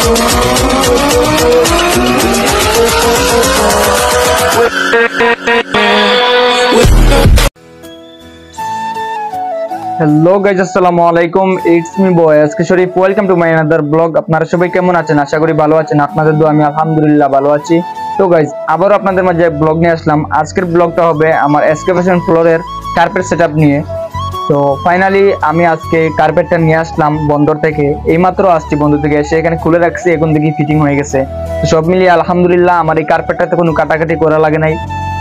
Hello guys, আসসালামু আলাইকুম। It's me বয়েস কিশোরী। Welcome to my another blog. আপনারা সবাই কেমন আছেন? আশা করি ভালো আছেন। আপনাদের দোয়া আমি আলহামদুলিল্লাহ ভালো আছি। তো গাইজ, আবারও আপনাদের মাঝে ব্লগ নিয়ে আসলাম। আজকের ব্লগটা হবে আমার এসকে ফ্যাশন ফ্লোরের কার্পেট সেটআপ নিয়ে। তো ফাইনালি আমি আজকে কার্পেটটা নিয়ে আসলাম বন্দর থেকে। এইমাত্র আসছি বন্দর থেকে, এসে এখানে খুলে রাখছি, এখন দেখি ফিটিং হয়ে গেছে। তো সব মিলিয়ে আলহামদুলিল্লাহ আমার এই কার্পেটটাতে কোনো কাটাকাটি করা লাগে নাই,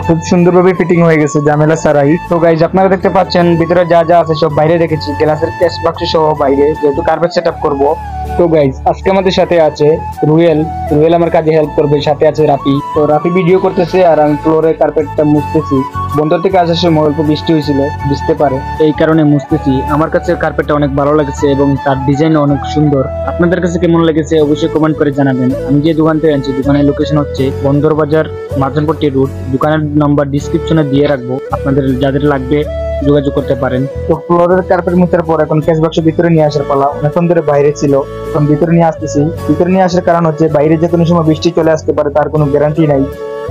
খুব সুন্দরভাবে ফিটিং হয়ে গেছে ঝামেলা ছাড়াই। তো গাইজ, আপনারা দেখতে পাচ্ছেন ভিতরে যা যা আছে সব বাইরে রেখেছি, গ্লাসের ক্যাশ বাক্স সহ বাইরে, যেহেতু কার্পেট সেটআপ করব। তো গাইজ, আজকে আমাদের সাথে আছে রুয়েল আমার কাজে হেল্প করবে, সাথে আছে রাফি। তো রাফি ভিডিও করতেছে আর আমি ফ্লোরে কার্পেটটা মুছতেছি। বন্দর থেকে আসার সময় অল্প বৃষ্টি হয়েছিল, বুঝতে পারে, এই কারণে মুছতেছি। আমার কাছে কার্পেটটা অনেক ভালো লেগেছে এবং তার ডিজাইন অনেক সুন্দর। আপনাদের কাছে কেমন লেগেছে অবশ্যই কমেন্ট করে জানাবেন। আমি যে দোকান থেকে আনছি, দোকানের লোকেশন হচ্ছে বন্দর বাজার, মাঝনপট্টি রোড। দোকানের নাম্বার ডিসক্রিপশনে দিয়ে রাখবো, আপনাদের যাদের লাগবে যোগাযোগ করতে পারেন। তো ফ্লোরের কার্পেট মুছার পর এখন ক্যাশ বাক্স ভিতরে নিয়ে আসার পালা। অনেকক্ষণ ধরে বাইরে ছিল, এখন ভিতরে নিয়ে আসতেছি। ভিতরে নিয়ে আসার কারণ হচ্ছে বাইরে যে কোনো সময় বৃষ্টি চলে আসতে পারে, তার কোনো গ্যারান্টি নাই।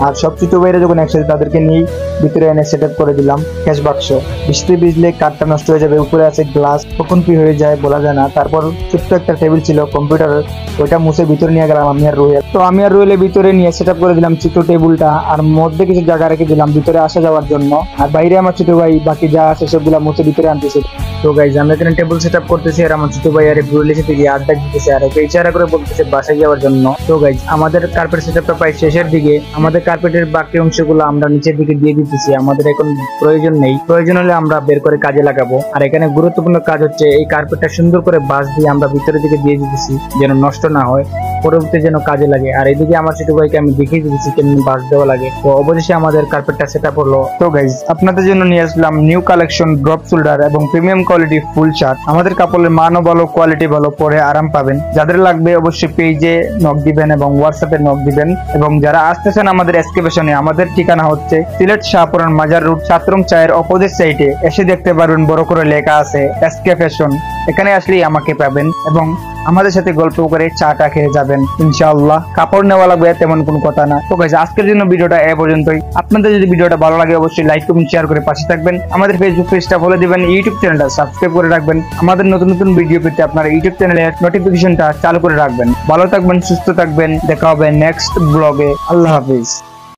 আর সব ছোট বাইরে যখন একসাথে তাদেরকে নিয়ে ভিতরে এনে সেট আপ করে দিলাম ক্যাশ বাক্স। বৃষ্টি ভিজলে কাঠটা নষ্ট হয়ে যাবে, উপরে আছে গ্লাস, কখন কি হয়ে যায় বলা যায় না। তারপর ছোট্ট একটা টেবিল ছিল কম্পিউটারের, ওইটা মুছে ভিতরে নিয়ে গেলাম আমি আর রুয়েল। তো আমি আর রুয়েলের ভিতরে নিয়ে সেট আপ করে দিলাম ছোট টেবিলটা, আর মধ্যে কিছু জায়গা রেখে দিলাম ভিতরে আসা যাওয়ার জন্য। আর বাইরে আমার ছোট ভাই বাকি যা আছে সবগুলা মুছে ভিতরে আনতেছে। তো গাইজ, আমি এখানে টেবিল সেট আপ করতেছি আর আমার ছোট ভাই আর রুয়েলের সাথে গিয়ে আড্ডা দিতেছে আর ওকে ইশারা করে বলতেছে বাসায় যাওয়ার জন্য। তো গাইজ, আমাদের কার্পেট সেট আপটা প্রায় শেষের দিকে। আমাদের কার্পেটের বাকি অংশগুলো আমরা নিচের দিকে দিয়ে দিতেছি, আমাদের এখন প্রয়োজন নেই। প্রয়োজন হলে আমরা বের করে কাজে লাগাবো। আর এখানে গুরুত্বপূর্ণ কাজ হচ্ছে এই কার্পেটটা সুন্দর করে বাঁশ দিয়ে আমরা ভিতরের দিকে দিয়ে দিতেছি, যেন নষ্ট না হয়, পরবর্তী যেন কাজে লাগে। আর এদিকে আমার ছোট ভাইকে আমি দেখিয়ে দিতেছি কেমন বাঁশ দেওয়া লাগে। তো অবশেষে আমাদের কার্পেটটা সেট আপ হলো। তো গাইজ, আপনাদের জন্য নিয়ে আসলাম নিউ কালেকশন ড্রপ শোল্ডার এবং প্রিমিয়াম কোয়ালিটি ফুল শার্ট। আমাদের কাপড়ের মানও ভালো, কোয়ালিটি ভালো, পরে আরাম পাবেন। যাদের লাগবে অবশ্যই পেজে নক দিবেন এবং হোয়াটসঅ্যাপে নক দিবেন। এবং যারা আসতেছেন আমাদের এসকে ফ্যাশনে, আমাদের ঠিকানা হচ্ছে সিলেট শাহপুরান মাজার রোড, চাত্রং চায়ের অপোজিট সাইডে। এসে দেখতে পারবেন বড় করে লেখা আছে এসকে ফ্যাশন। এখানে আসলেই আমাকে পাবেন এবং আমাদের সাথে গল্প করে চাটা খেয়ে যাবেন ইনশাআল্লাহ। কাপড় নেওয়া লাগবে তেমন কোনো কথা না। তো গাইস, আজকের জন্য ভিডিওটা এ পর্যন্তই। আপনাদের যদি ভিডিওটা ভালো লাগে অবশ্যই লাইক কমেন্ট শেয়ার করে পাশে থাকবেন। আমাদের ফেসবুক পেজটা ফলো দিবেন, ইউটিউব চ্যানেলটা সাবস্ক্রাইব করে রাখবেন। আমাদের নতুন নতুন ভিডিও পেতে আপনারা ইউটিউব চ্যানেলের নোটিফিকেশনটা চালু করে রাখবেন। ভালো থাকবেন, সুস্থ থাকবেন। দেখা হবে নেক্সট ব্লগে। আল্লাহ হাফিজ।